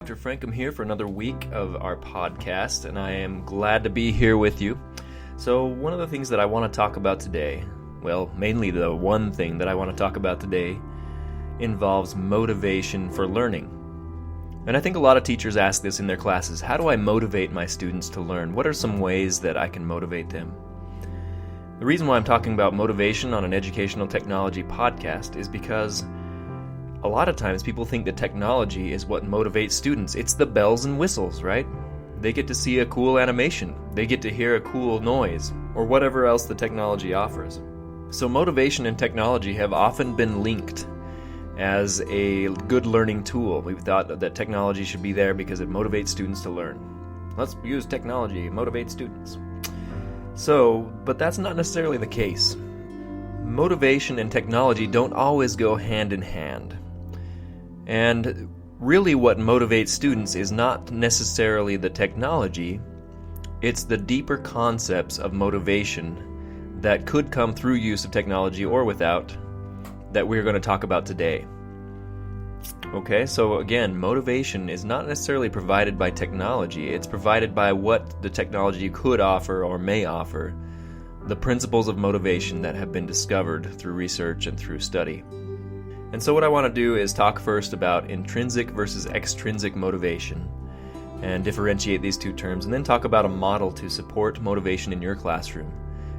Dr. Frank, I'm here for another week of our podcast, and I am glad to be here with you. So one of the things that I want to talk about today, well, mainly the one thing that I want to talk about today, involves motivation for learning. And I think a lot of teachers ask this in their classes: how do I motivate my students to learn? What are some ways that I can motivate them? The reason why I'm talking about motivation on an educational technology podcast is because a lot of times people think that technology is what motivates students. It's the bells and whistles, right? They get to see a cool animation. They get to hear a cool noise, or whatever else the technology offers. So motivation and technology have often been linked as a good learning tool. We've thought that technology should be there because it motivates students to learn. Let's use technology to motivate students. But that's not necessarily the case. Motivation and technology don't always go hand in hand. And really what motivates students is not necessarily the technology, it's the deeper concepts of motivation that could come through use of technology or without, that we're going to talk about today. Okay, so again, motivation is not necessarily provided by technology, it's provided by what the technology could offer or may offer, the principles of motivation that have been discovered through research and through study. And so what I want to do is talk first about intrinsic versus extrinsic motivation and differentiate these two terms, and then talk about a model to support motivation in your classroom,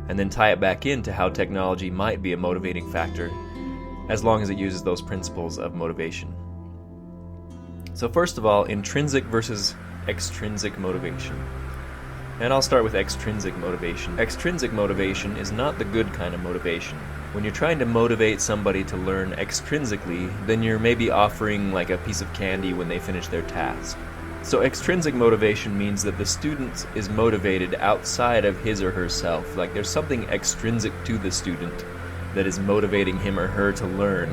and then tie it back into how technology might be a motivating factor as long as it uses those principles of motivation. So first of all, intrinsic versus extrinsic motivation. And I'll start with extrinsic motivation. Extrinsic motivation is not the good kind of motivation. When you're trying to motivate somebody to learn extrinsically, then you're maybe offering like a piece of candy when they finish their task. So extrinsic motivation means that the student is motivated outside of his or herself. Like there's something extrinsic to the student that is motivating him or her to learn.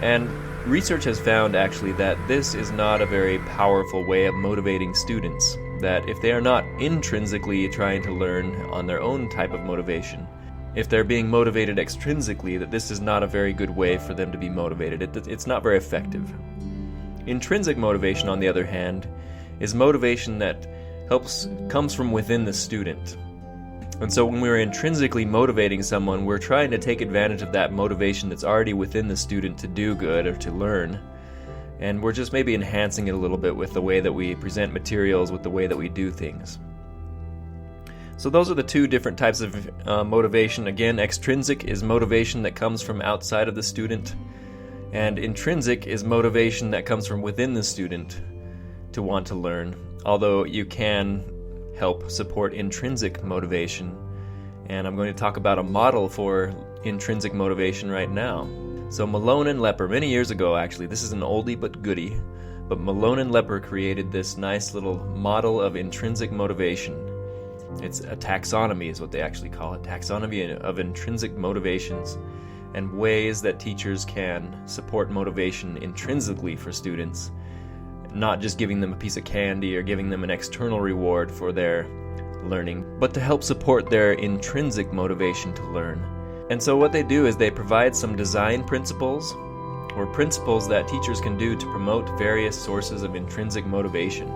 And research has found actually that this is not a very powerful way of motivating students. That if they are not intrinsically trying to learn on their own type of motivation, if they're being motivated extrinsically, that this is not a very good way for them to be motivated. It's not very effective. Intrinsic motivation, on the other hand, is motivation that comes from within the student. And so when we're intrinsically motivating someone, we're trying to take advantage of that motivation that's already within the student to do good or to learn. And we're just maybe enhancing it a little bit with the way that we present materials, with the way that we do things. So those are the two different types of motivation. Again, extrinsic is motivation that comes from outside of the student, and intrinsic is motivation that comes from within the student to want to learn. Although you can help support intrinsic motivation, and I'm going to talk about a model for intrinsic motivation right now. So Malone and Lepper, many years ago actually, this is an oldie but goodie, but Malone and Lepper created this nice little model of intrinsic motivation. It's a taxonomy is what they actually call it, taxonomy of intrinsic motivations and ways that teachers can support motivation intrinsically for students, not just giving them a piece of candy or giving them an external reward for their learning, but to help support their intrinsic motivation to learn. And so what they do is they provide some design principles or principles that teachers can do to promote various sources of intrinsic motivation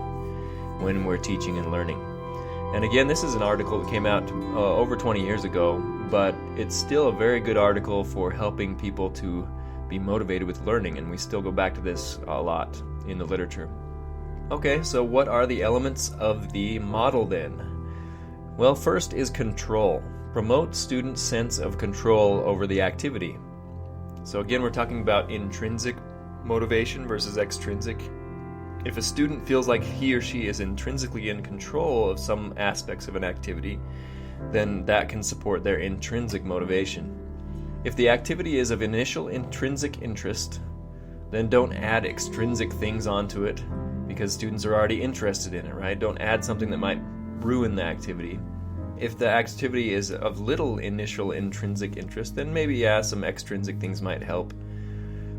when we're teaching and learning. And again, this is an article that came out over 20 years ago, but it's still a very good article for helping people to be motivated with learning, and we still go back to this a lot in the literature. Okay, so what are the elements of the model then? Well, first is control. Promote students' sense of control over the activity. So again, we're talking about intrinsic motivation versus extrinsic. If a student feels like he or she is intrinsically in control of some aspects of an activity, then that can support their intrinsic motivation. If the activity is of initial intrinsic interest, then don't add extrinsic things onto it because students are already interested in it, right? Don't add something that might ruin the activity. If the activity is of little initial intrinsic interest, then maybe some extrinsic things might help.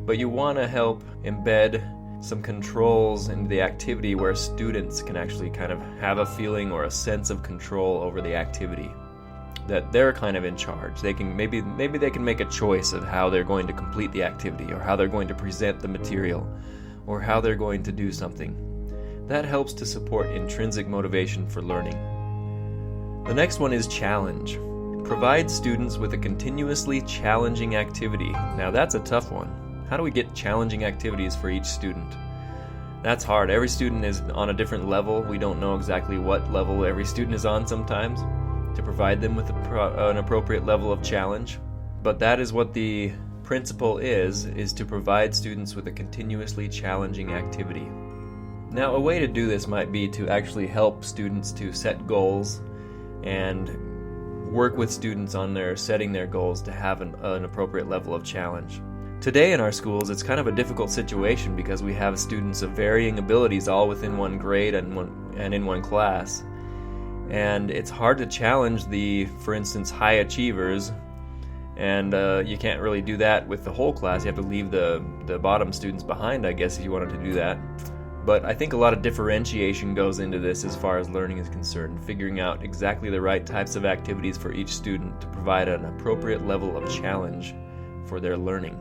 But you want to help embed some controls into the activity where students can actually kind of have a feeling or a sense of control over the activity, that they're kind of in charge. They can maybe they can make a choice of how they're going to complete the activity, or how they're going to present the material, or how they're going to do something. That helps to support intrinsic motivation for learning. The next one is challenge. Provide students with a continuously challenging activity. Now that's a tough one. How do we get challenging activities for each student? That's hard. Every student is on a different level. We don't know exactly what level every student is on sometimes to provide them with an appropriate level of challenge. But that is what the principle is to provide students with a continuously challenging activity. Now, a way to do this might be to actually help students to set goals and work with students on setting their goals to have an appropriate level of challenge. Today in our schools, it's kind of a difficult situation because we have students of varying abilities all within one grade and in one class. And it's hard to challenge for instance, high achievers, and you can't really do that with the whole class. You have to leave the bottom students behind, I guess, if you wanted to do that. But I think a lot of differentiation goes into this as far as learning is concerned, figuring out exactly the right types of activities for each student to provide an appropriate level of challenge for their learning.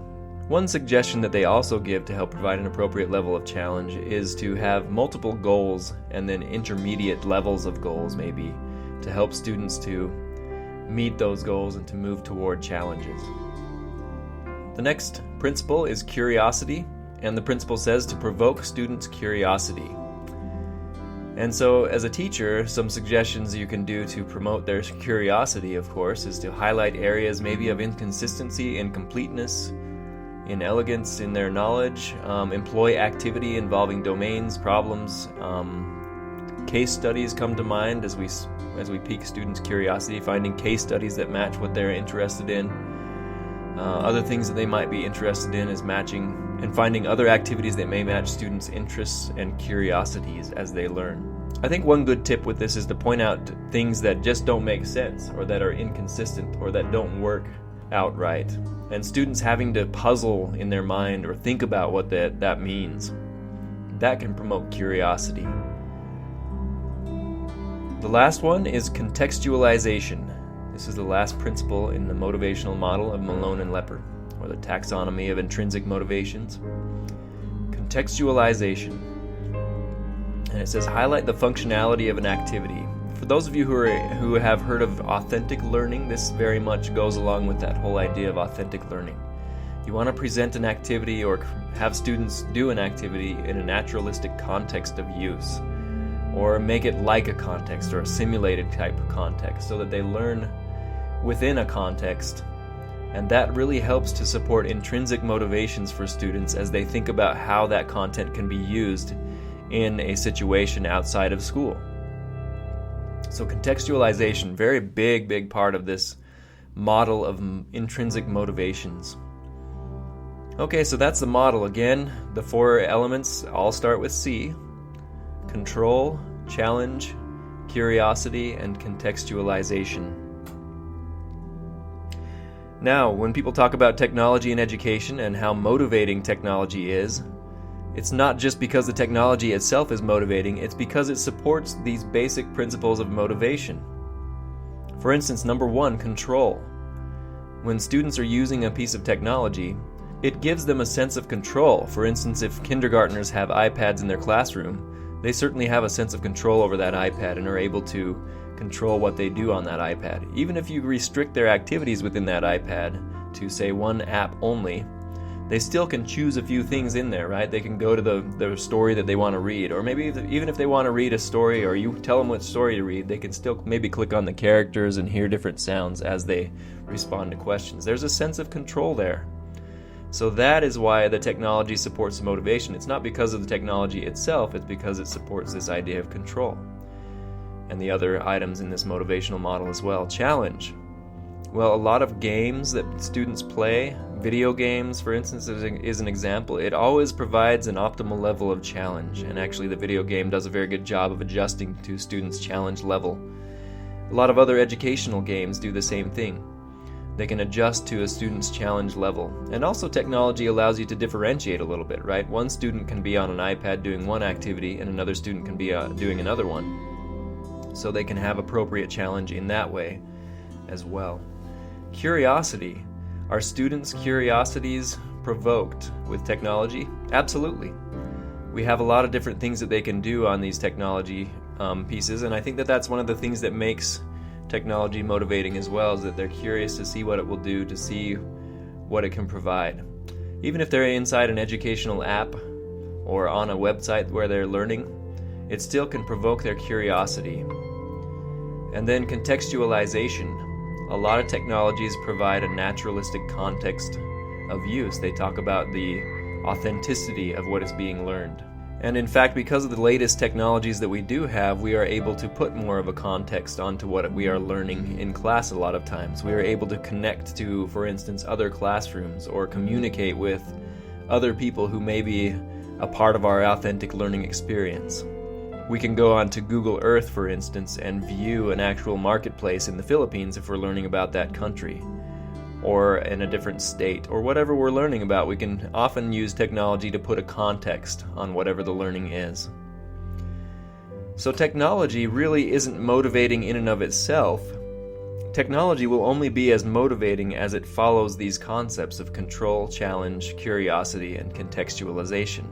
One suggestion that they also give to help provide an appropriate level of challenge is to have multiple goals and then intermediate levels of goals maybe to help students to meet those goals and to move toward challenges. The next principle is curiosity. And the principle says to provoke students' curiosity. And so as a teacher, some suggestions you can do to promote their curiosity, of course, is to highlight areas maybe of inconsistency, incompleteness, inelegance in their knowledge, employ activity involving domains, problems. Case studies come to mind as we pique students' curiosity, finding case studies that match what they're interested in. Other things that they might be interested in is matching and finding other activities that may match students' interests and curiosities as they learn. I think one good tip with this is to point out things that just don't make sense or that are inconsistent or that don't work out right. And students having to puzzle in their mind or think about what that means. That can promote curiosity. The last one is contextualization. This is the last principle in the motivational model of Malone and Lepper, or the taxonomy of intrinsic motivations. Contextualization. And it says highlight the functionality of an activity. For those of you who have heard of authentic learning, this very much goes along with that whole idea of authentic learning. You want to present an activity or have students do an activity in a naturalistic context of use, or make it like a context or a simulated type of context so that they learn within a context. And that really helps to support intrinsic motivations for students as they think about how that content can be used in a situation outside of school. So contextualization, very big part of this model of intrinsic motivations. Okay, so that's the model. Again, the 4 elements all start with C: control, challenge, curiosity, and contextualization. Now, when people talk about technology in education and how motivating technology is, it's not just because the technology itself is motivating, it's because it supports these basic principles of motivation. For instance, number 1, control. When students are using a piece of technology, it gives them a sense of control. For instance, if kindergartners have iPads in their classroom, they certainly have a sense of control over that iPad and are able to control what they do on that iPad. Even if you restrict their activities within that iPad to, say, one app only, they still can choose a few things in there, right? They can go to the story that they want to read, or maybe even if they want to read a story or you tell them what story to read, they can still maybe click on the characters and hear different sounds as they respond to questions. There's a sense of control there. So that is why the technology supports motivation. It's not because of the technology itself, it's because it supports this idea of control. And the other items in this motivational model as well. Challenge. Well, a lot of games that students play, video games, for instance, is an example. It always provides an optimal level of challenge, and actually the video game does a very good job of adjusting to students' challenge level. A lot of other educational games do the same thing. They can adjust to a student's challenge level. And also technology allows you to differentiate a little bit, right? One student can be on an iPad doing one activity, and another student can be doing another one. So they can have appropriate challenge in that way as well. Curiosity. Are students' curiosities provoked with technology? Absolutely. We have a lot of different things that they can do on these technology pieces, and I think that that's one of the things that makes technology motivating as well, is that they're curious to see what it will do, to see what it can provide. Even if they're inside an educational app or on a website where they're learning, it still can provoke their curiosity. And then contextualization. A lot of technologies provide a naturalistic context of use. They talk about the authenticity of what is being learned. And in fact, because of the latest technologies that we do have, we are able to put more of a context onto what we are learning in class a lot of times. We are able to connect to, for instance, other classrooms or communicate with other people who may be a part of our authentic learning experience. We can go on to Google Earth, for instance, and view an actual marketplace in the Philippines if we're learning about that country, or in a different state, or whatever we're learning about. We can often use technology to put a context on whatever the learning is. So technology really isn't motivating in and of itself. Technology will only be as motivating as it follows these concepts of control, challenge, curiosity, and contextualization.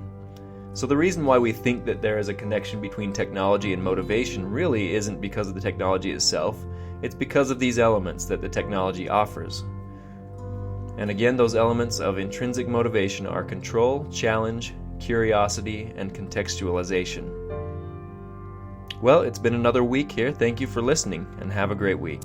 So the reason why we think that there is a connection between technology and motivation really isn't because of the technology itself. It's because of these elements that the technology offers. And again, those elements of intrinsic motivation are control, challenge, curiosity, and contextualization. Well, it's been another week here. Thank you for listening, and have a great week.